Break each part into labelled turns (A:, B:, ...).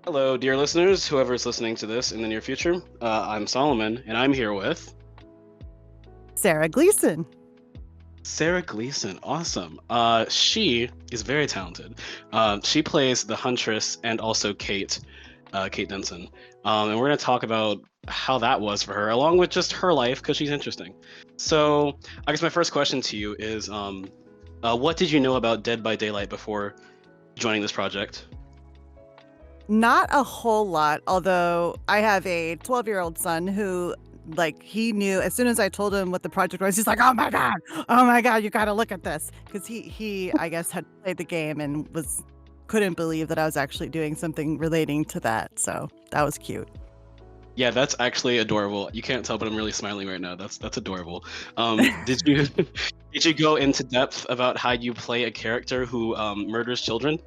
A: Hello, dear listeners, whoever is listening to this in the near future. I'm Solomon, and I'm here with
B: Sarah Glyszon.
A: Sarah Gleason. Awesome. She is very talented. She plays the Huntress and also Kate, Kate Denson. And we're going to talk about how that was for her, along with just her life, because she's interesting. So, I guess my first question to you is, what did you know about Dead by Daylight before joining this project?
B: Not a whole lot, although I have a 12-year-old son who, like, he knew as soon as I told him what the project was, he's like, oh my God, you got to look at this. Because he, I guess, had played the game and couldn't believe that I was actually doing something relating to that. So that was cute.
A: Yeah, that's actually adorable. You can't tell, but I'm really smiling right now. That's adorable. Did you did you go into depth about how you play a character who murders children?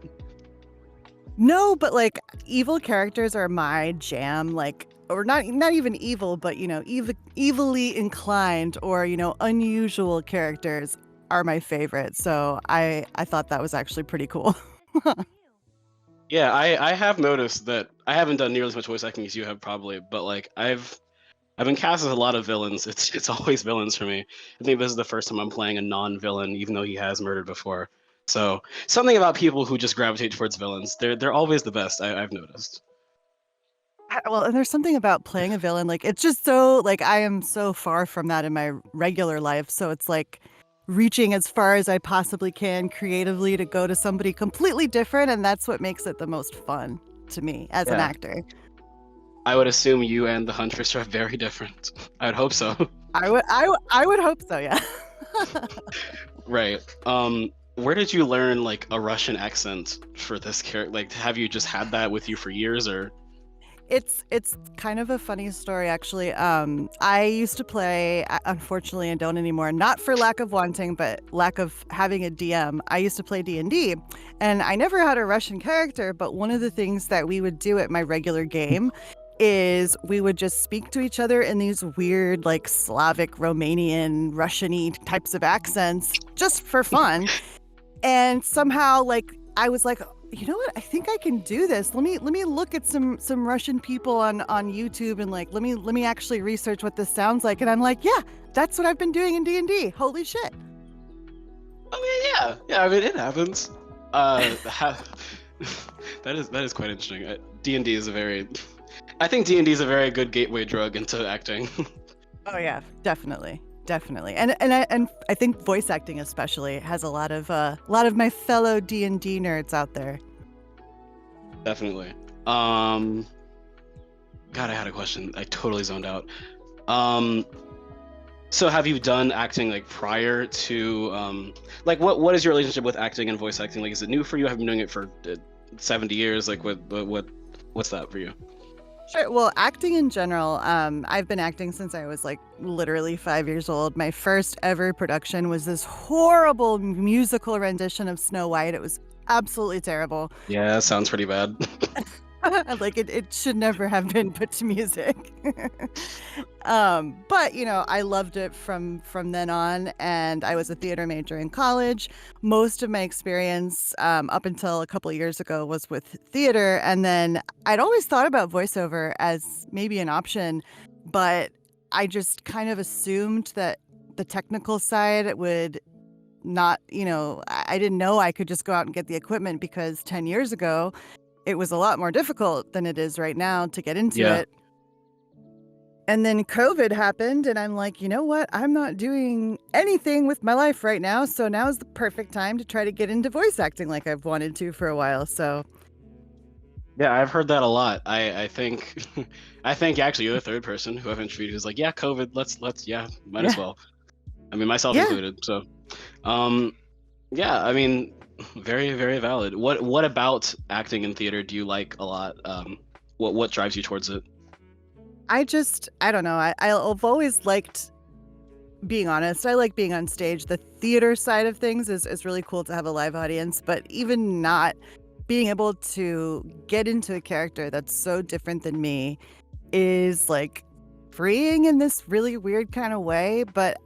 B: No, but like evil characters are my jam. Like, or not even evil, but evilly inclined or unusual characters are my favorite. So I thought that was actually pretty cool.
A: Yeah, I have noticed that I haven't done nearly as much voice acting as you have probably, but like I've been cast as a lot of villains. It's always villains for me. I think this is the first time I'm playing a non-villain, even though he has murdered before. So something about people who just gravitate towards villains. They're always the best. I've noticed.
B: Well, and there's something about playing a villain. Like it's just so like I am so far from that in my regular life. So it's like reaching as far as I possibly can creatively to go to somebody completely different, and that's what makes it the most fun to me as an
A: Yeah,
B: actor.
A: I would assume you and the Huntress are very different. I would hope so.
B: I would hope so, yeah.
A: Right. Where did you learn like a Russian accent for this character? Like, have you just had that with you for years, or?
B: It's kind of a funny story actually. I used to play, unfortunately, and don't anymore. Not for lack of wanting, but lack of having a DM. I used to play D&D, and I never had a Russian character. But one of the things that we would do at my regular game is we would just speak to each other in these weird, like Slavic, Romanian, Russian-y types of accents, just for fun. And somehow, like, I was like, you know what? I think I can do this. Let me look at some Russian people on YouTube and like let me actually research what this sounds like. And I'm like, yeah, that's what I've been doing in D&D. Holy shit.
A: Oh yeah. I mean, it happens. Ha- that is quite interesting. D&D is a very, I think D&D is a very good gateway drug into acting.
B: Oh yeah, definitely. Definitely. And I think voice acting especially has a lot of my fellow D&D nerds out there.
A: Definitely. Um, God, I had a question. I totally zoned out. Um, so have you done acting like prior to like what is your relationship with acting and voice acting? Like, is it new for you? Have you been doing it for 70 years? Like, what's that for you?
B: Sure. Well, acting in general, I've been acting since I was like literally 5 years old. My first ever production was this horrible musical rendition of Snow White. It was absolutely terrible.
A: Yeah, that sounds pretty bad.
B: Like it should never have been put to music. But I loved it from then on, and I was a theater major in college. Most of my experience up until a couple of years ago was with theater, and then I'd always thought about voiceover as maybe an option, but I just kind of assumed that the technical side would not, I didn't know I could just go out and get the equipment because 10 years ago it was a lot more difficult than it is right now to get into
A: Yeah.
B: it. And then COVID happened, and I'm like, you know what? I'm not doing anything with my life right now. So now is the perfect time to try to get into voice acting like I've wanted to for a while. So,
A: Yeah, I've heard that a lot. I think I think actually you're the third person who I've interviewed who's like, yeah, COVID, let's yeah, might as
B: yeah.
A: well. I mean, myself
B: Yeah.
A: included. So, um, yeah, I mean, very, very valid. What about acting in theater do you like a lot? What drives you towards it?
B: I don't know. I've always liked being honest. I like being on stage. The theater side of things is really cool to have a live audience, but even not being able to get into a character that's so different than me is like freeing in this really weird kind of way. But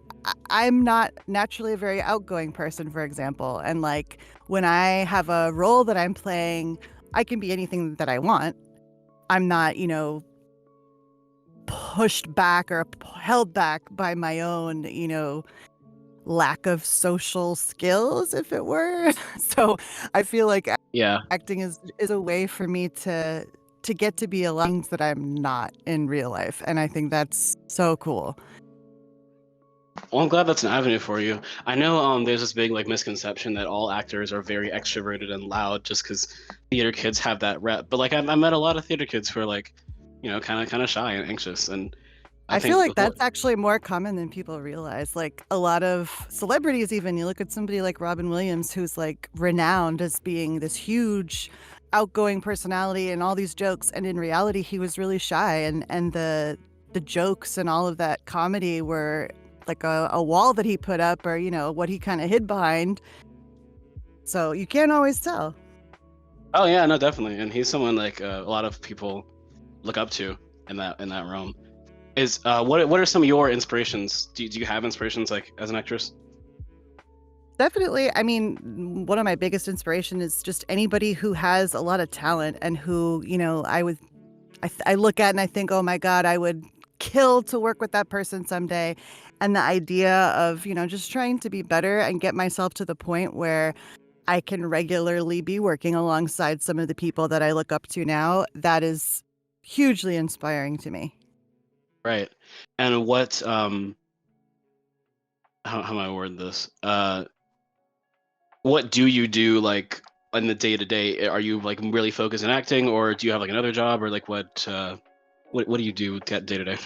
B: I'm not naturally a very outgoing person, for example. And like when I have a role that I'm playing, I can be anything that I want. I'm not, pushed back or held back by my own, lack of social skills, if it were. So I feel like
A: Yeah.
B: acting is a way for me to get to be aligned that I'm not in real life, and I think that's so cool.
A: Well, I'm glad that's an avenue for you. I know there's this big like misconception that all actors are very extroverted and loud just because theater kids have that rep. But like I met a lot of theater kids who are like, kind of shy and anxious, and I
B: I feel
A: think
B: like that's actually more common than people realize. Like a lot of celebrities, even you look at somebody like Robin Williams, who's like renowned as being this huge, outgoing personality and all these jokes, and in reality, he was really shy, and the jokes and all of that comedy were like a wall that he put up, or what he kind of hid behind. So you can't always tell.
A: Oh yeah, no, definitely, and he's someone like a lot of people look up to in that realm. Is what are some of your inspirations? Do you have inspirations like as an actress?
B: Definitely. I mean, one of my biggest inspiration is just anybody who has a lot of talent and who, I look at and I think, oh my God, I would kill to work with that person someday. And the idea of, just trying to be better and get myself to the point where I can regularly be working alongside some of the people that I look up to now, that is hugely inspiring to me.
A: Right. And what how am I word this? What do you do like in the day to day? Are you like really focused on acting, or do you have like another job, or like what do you do day to day?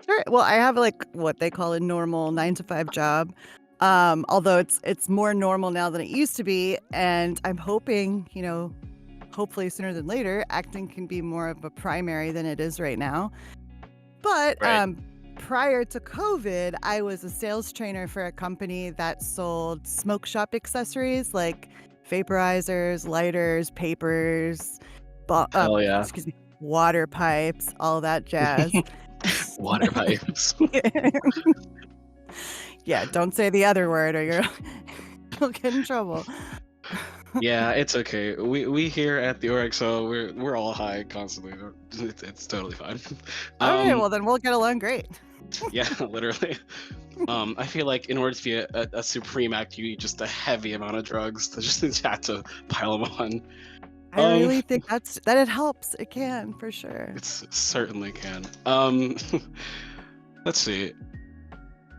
B: Sure. Well, I have like what they call a normal 9 to 5 job. Although it's more normal now than it used to be. And I'm hoping, hopefully sooner than later, acting can be more of a primary than it is right now. But
A: Right.
B: prior to COVID, I was a sales trainer for a company that sold smoke shop accessories like vaporizers, lighters, papers,
A: Hell yeah.
B: excuse me, water pipes, all that jazz.
A: Water pipes.
B: Yeah, don't say the other word or you'll get in trouble.
A: Yeah, it's okay. We here at the Auric, so we're all high constantly. It's totally fine.
B: Okay,
A: Um,
B: well then we'll get along great.
A: yeah, literally. I feel like in order to be a supreme act, you need just a heavy amount of drugs to just have to pile them on.
B: I
A: Um,
B: really think that it helps. It can for sure.
A: it certainly can. Let's see.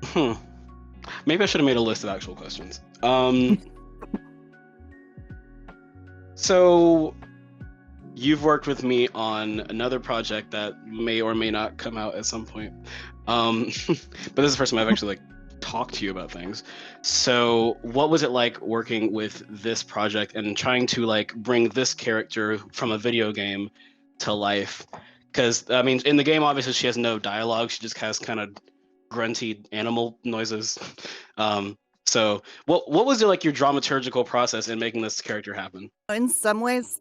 A: Hmm. Maybe I should have made a list of actual questions. So you've worked with me on another project that may or may not come out at some point. But this is the first time I've actually like talked to you about things. So what was it like working with this project and trying to like bring this character from a video game to life? Because I mean, in the game, obviously she has no dialogue. She just has kind of grunty animal noises. So what was it like your dramaturgical process in making this character happen?
B: In some ways,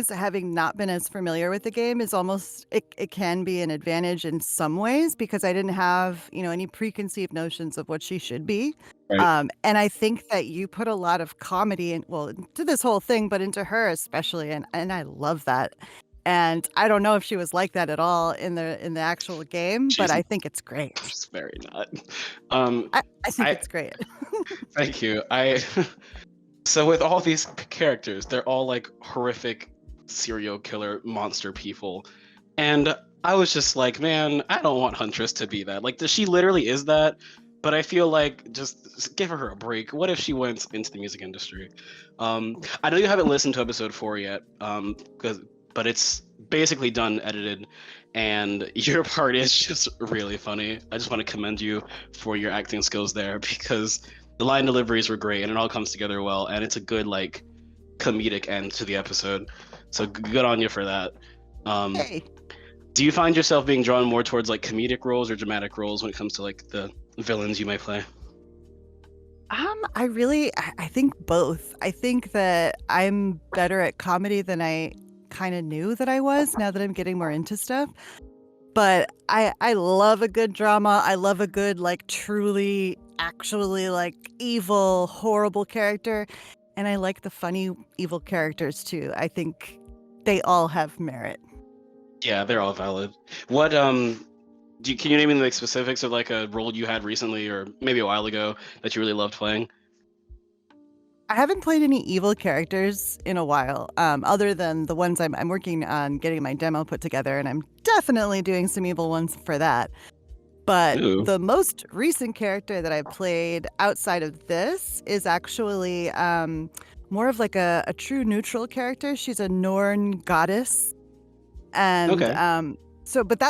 B: having not been as familiar with the game is almost it can be an advantage in some ways because I didn't have, any preconceived notions of what she should be.
A: Right.
B: And I think that you put a lot of comedy into this whole thing, but into her especially, and I love that. And I don't know if she was like that at all in the actual game, but
A: She's
B: I think it's great.
A: she's very not. Um,
B: I think
A: I
B: it's great.
A: thank you. So with all these characters, they're all like horrific serial killer monster people, and I was just like, man, I don't want Huntress to be that. Like, she literally is that, but I feel like just give her a break. What if she went into the music industry? I know you haven't listened to episode 4 yet, but it's basically done edited, and your part is just really funny. I just want to commend you for your acting skills there because the line deliveries were great and it all comes together well, and it's a good like comedic end to the episode. So good on you for that.
B: Hey.
A: Do you find yourself being drawn more towards like comedic roles or dramatic roles when it comes to like the villains you may play?
B: I think both. I think that I'm better at comedy than I kind of knew that I was now that I'm getting more into stuff. But I love a good drama. I love a good like truly actually like evil horrible character, and I like the funny evil characters too. I think they all have merit.
A: Yeah, they're all valid. What can you name any like specifics of like a role you had recently or maybe a while ago that you really loved playing?
B: I haven't played any evil characters in a while, other than the ones I'm working on getting my demo put together, and I'm definitely doing some evil ones for that. But
A: Ooh.
B: the most recent character that I played outside of this is actually more of like a true neutral character. She's a Norn goddess. And
A: Okay.
B: but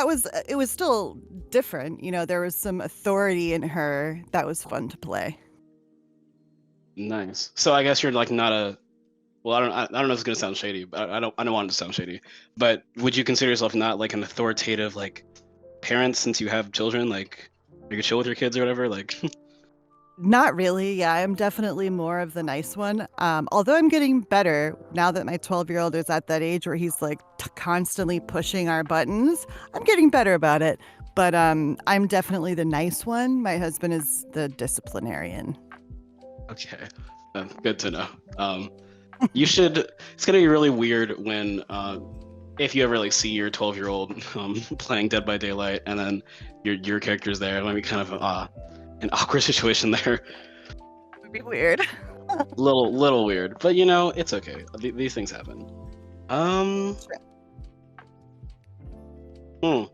B: it was still different. You know, there was some authority in her that was fun to play.
A: Nice. So I guess you're like not a well, I don't know if it's gonna sound shady, but I don't want it to sound shady. But would you consider yourself not like an authoritative like parent since you have children? Like you can chill with your kids or whatever? Like
B: Not really. Yeah, I'm definitely more of the nice one. Although I'm getting better now that my 12-year-old is at that age where he's like constantly pushing our buttons. I'm getting better about it. But I'm definitely the nice one. My husband is the disciplinarian.
A: okay. Good to know. You should it's gonna be really weird when if you ever like see your 12-year-old playing Dead by Daylight and then your character's there. It might be kind of an awkward situation there.
B: It would be weird.
A: Little weird, but you know it's okay. These things happen. Um, hmm,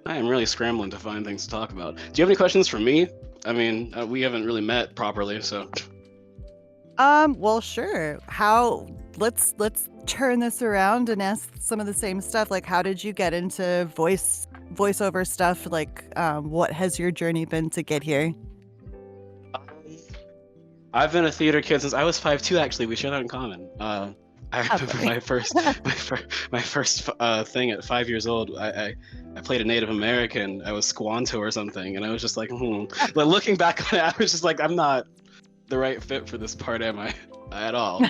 A: I am really scrambling to find things to talk about. Do you have any questions for me? I mean, we haven't really met properly, so
B: Well, sure. Let's turn this around and ask some of the same stuff. Like, how did you get into voiceover stuff? Like, what has your journey been to get here?
A: um, I've been a theater kid since I was 5'2". Actually, we share that in common. I remember
B: Lovely.
A: my first thing at 5 years old. I played a Native American. I was Squanto or something, and I was just like, But looking back on it, I was just like, I'm not the right fit for this part, am I? At all.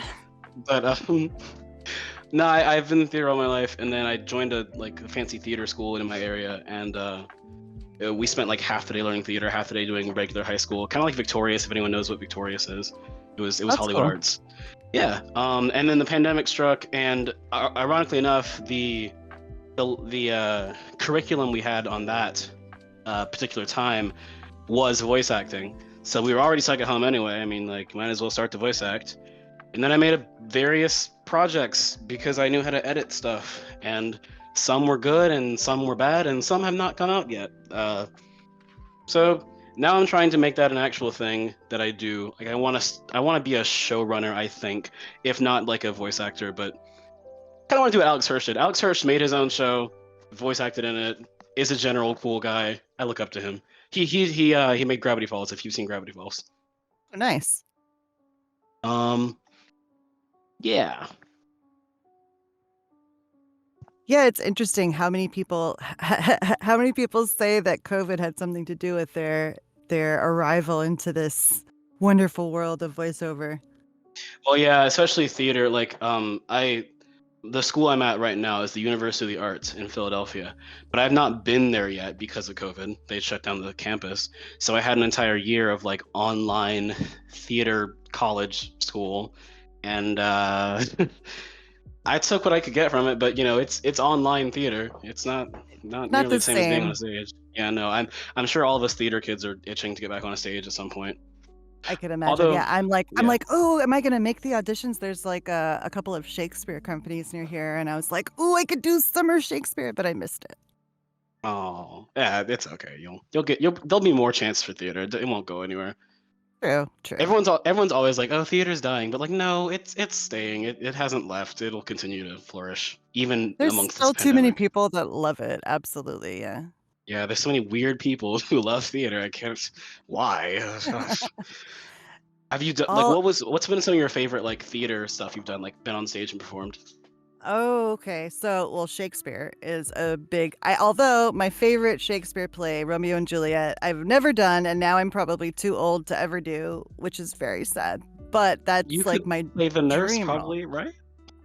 A: But no, I've been in theater all my life, and then I joined a fancy theater school in my area, and we spent like half the day learning theater, half the day doing regular high school, kind of like Victorious, if anyone knows what Victorious is. It was
B: That's
A: Hollywood
B: cool.
A: Arts. Yeah. And then the pandemic struck, and ironically enough, the curriculum we had on that particular time was voice acting. So we were already stuck at home anyway. I mean, like, might as well start to voice act. And then I made various projects because I knew how to edit stuff, and some were good and some were bad and some have not come out yet. So now I'm trying to make that an actual thing that I do. Like I want to be a showrunner, I think, if not like a voice actor, but kind of want to do what Alex Hirsch did. Alex Hirsch made his own show, voice acted in it, is a general cool guy. I look up to him. He made Gravity Falls, if you've seen Gravity Falls.
B: Oh, nice.
A: Um yeah.
B: Yeah, it's interesting how many people how many people say that COVID had something to do with their arrival into this wonderful world of voiceover.
A: Well, yeah, especially theater. Like, the school I'm at right now is the University of the Arts in Philadelphia, but I've not been there yet because of COVID. They shut down the campus, so I had an entire year of like online theater college school, and I took what I could get from it. But you know, it's online theater. It's not
B: Not
A: nearly
B: the
A: the same as being on a
B: same.
A: stage. Yeah, no, I'm sure all of us theater kids are itching to get back on a stage at some point.
B: I could imagine.
A: Although,
B: Yeah, I'm
A: yeah.
B: like, oh, am I gonna make the auditions? There's like a couple of Shakespeare companies near here, and I was like, oh, I could do summer Shakespeare, but I missed it.
A: Oh, yeah, it's okay. There'll be more chance for theater. It won't go anywhere.
B: True, true.
A: Everyone's always like, "Oh, theater's dying," but like, no, it's staying. It hasn't left. It'll continue to flourish even
B: There's
A: amongst this
B: still too many
A: pandemic.
B: people that love it. Absolutely, yeah.
A: Yeah, there's so many weird people who love theater. I can't. Why? Have you done like
B: All
A: what's been some of your favorite like theater stuff you've done? Like been on stage and performed?
B: Oh, okay. So, well, Shakespeare is a big although my favorite Shakespeare play, Romeo and Juliet, I've never done, and now I'm probably too old to ever do, which is very sad. But
A: You
B: that's
A: could
B: like my
A: play the nurse,
B: dream role.
A: probably, right?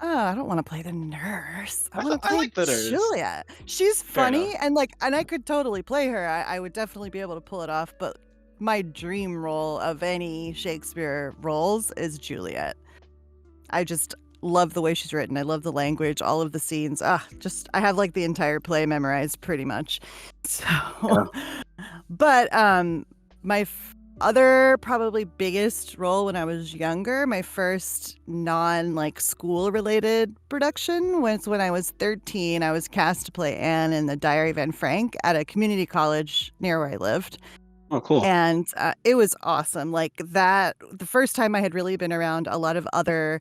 B: Oh, I don't want to play the nurse. I want to
A: I
B: play
A: like the nurse.
B: Juliet. She's
A: Fair enough.
B: funny and I could totally play her. I would definitely be able to pull it off, but my dream role of any Shakespeare roles is Juliet. I just love the way she's written. I love the language, all of the scenes. I have like the entire play memorized pretty much. So,
A: Yeah.
B: but my other probably biggest role when I was younger, my first non like school related production was when I was 13. I was cast to play Anne in The Diary of Anne Frank at a community college near where I lived.
A: Oh, cool.
B: And it was awesome. Like that, the first time I had really been around a lot of other,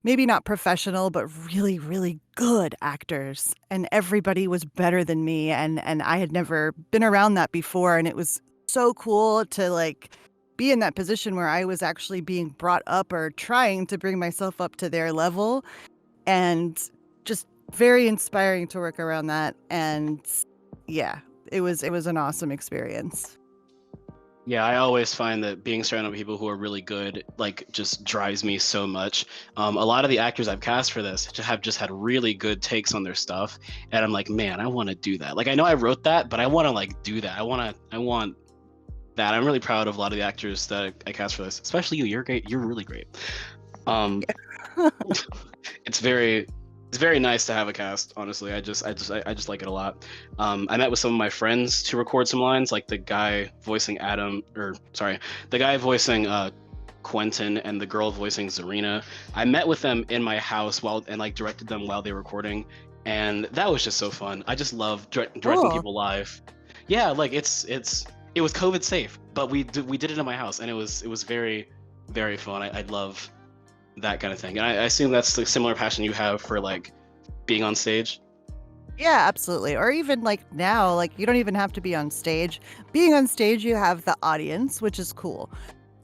B: maybe not professional, but really, really good actors. And everybody was better than me. And I had never been around that before. And it was so cool to like be in that position where I was actually being brought up or trying to bring myself up to their level. And just very inspiring to work around that. And yeah, it was an awesome experience.
A: Yeah, I always find that being surrounded by people who are really good, like, just drives me so much. A lot of the actors I've cast for this have just had really good takes on their stuff, and I'm like, man, I want to do that. Like, I know I wrote that, but I want to like do that. I want that. I'm really proud of a lot of the actors that I cast for this, especially you. You're great. You're really great. Um, it's very nice to have a cast. Honestly, I just like it a lot. I met with some of my friends to record some lines, like the guy voicing the guy voicing Quentin and the girl voicing Zarina. I met with them in my house and like directed them while they were recording, and that was just so fun. I just love directing
B: Cool.
A: people live. Yeah, like it was COVID safe, but we did it in my house, and it was very very fun. I love that kind of thing, and I assume that's the similar passion you have for like being on stage.
B: Yeah, absolutely. Or even like now, like you don't even have to be on stage. Being on stage, you have the audience, which is cool.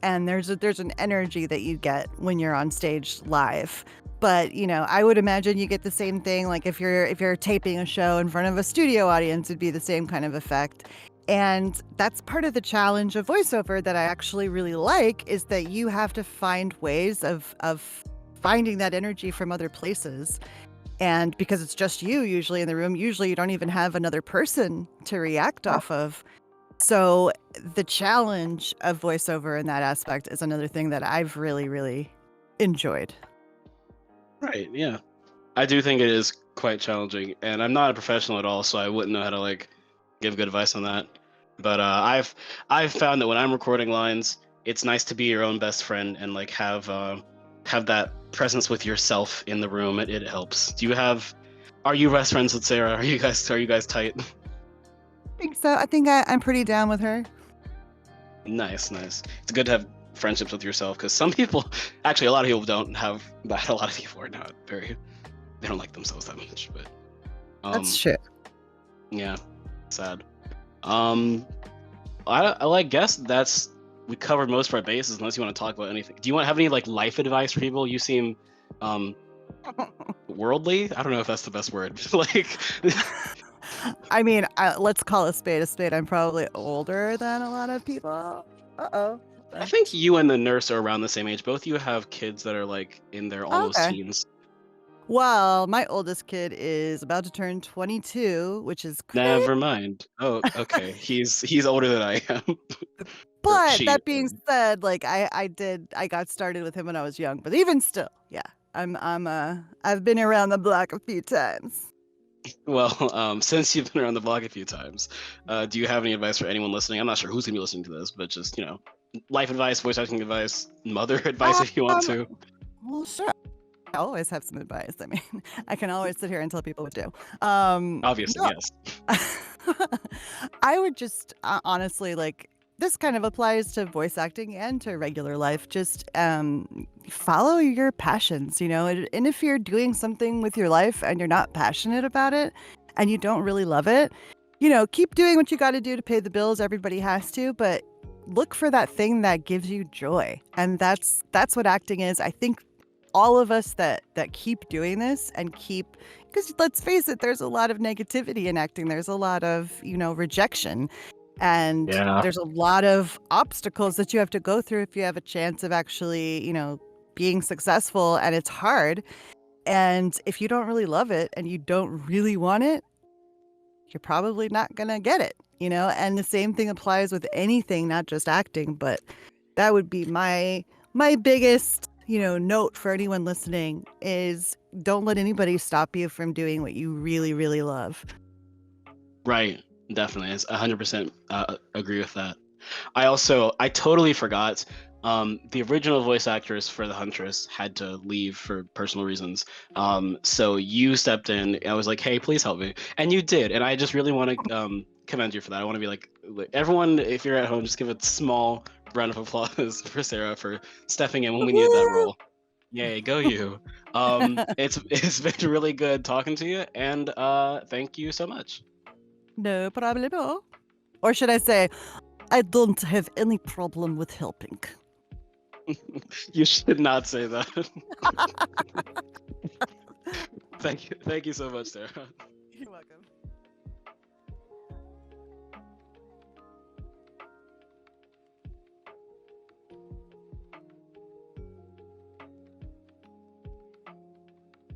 B: And there's an energy that you get when you're on stage live. But, I would imagine you get the same thing like if you're taping a show in front of a studio audience, it'd be the same kind of effect. And that's part of the challenge of voiceover that I actually really like, is that you have to find ways of finding that energy from other places. And because it's just you usually in the room, usually you don't even have another person to react off of. So the challenge of voiceover in that aspect is another thing that I've really, really enjoyed.
A: Right, yeah. I do think it is quite challenging, and I'm not a professional at all, so I wouldn't know how to like give good advice on that. But I've found that when I'm recording lines, it's nice to be your own best friend and like have that presence with yourself in the room. It helps. Are you best friends with Sarah? Are you guys tight?
B: I think so. I think I'm pretty down with her.
A: Nice. It's good to have friendships with yourself, because some people, actually a lot of people don't have that. A lot of people are not they don't like themselves that much, but
B: That's true.
A: yeah, sad. I guess we covered most of our bases, unless you want to talk about anything. Do you have any like life advice for people? You seem worldly. I don't know if that's the best word. Like,
B: I mean, let's call a spade a spade. I'm probably older than a lot of people. Uh-oh.
A: I think you and the nurse are around the same age. Both of you have kids that are like in their almost teens.
B: Well, my oldest kid is about to turn 22, which is crazy.
A: Never mind. Oh, okay. He's older than I am.
B: But that being said, like I got started with him when I was young, but even still, yeah. I've been around the block a few times.
A: Well, since you've been around the block a few times, do you have any advice for anyone listening? I'm not sure who's gonna be listening to this, but just, life advice, voice acting advice, mother advice if you want to.
B: Well, sure. I always have some advice. I mean, I can always sit here and tell people what to do.
A: Obviously,
B: no.
A: yes.
B: I would just honestly, like, this kind of applies to voice acting and to regular life. Just follow your passions, and if you're doing something with your life and you're not passionate about it and you don't really love it, keep doing what you got to do to pay the bills. Everybody has to, but look for that thing that gives you joy. And that's what acting is. I think all of us that keep doing this and because let's face it, there's a lot of negativity in acting. There's a lot of, rejection. And there's a lot of obstacles that you have to go through if you have a chance of actually, being successful, and it's hard. And if you don't really love it and you don't really want it, you're probably not going to get it, and the same thing applies with anything, not just acting, but that would be my biggest note for anyone listening is don't let anybody stop you from doing what you really, really love.
A: Right. Definitely. I 100% agree with that. I totally forgot. The original voice actress for the Huntress had to leave for personal reasons. So you stepped in. I was like, "Hey, please help me," and you did. And I just really want to commend you for that. I want to be like, everyone, if you're at home, just give a small round of applause for Sarah for stepping in when we needed that role. Yay, go you! It's been really good talking to you, and thank you so much.
B: No problemo. Or should I say, I don't have any problem with helping.
A: You should not say that. Thank you so much, Sarah.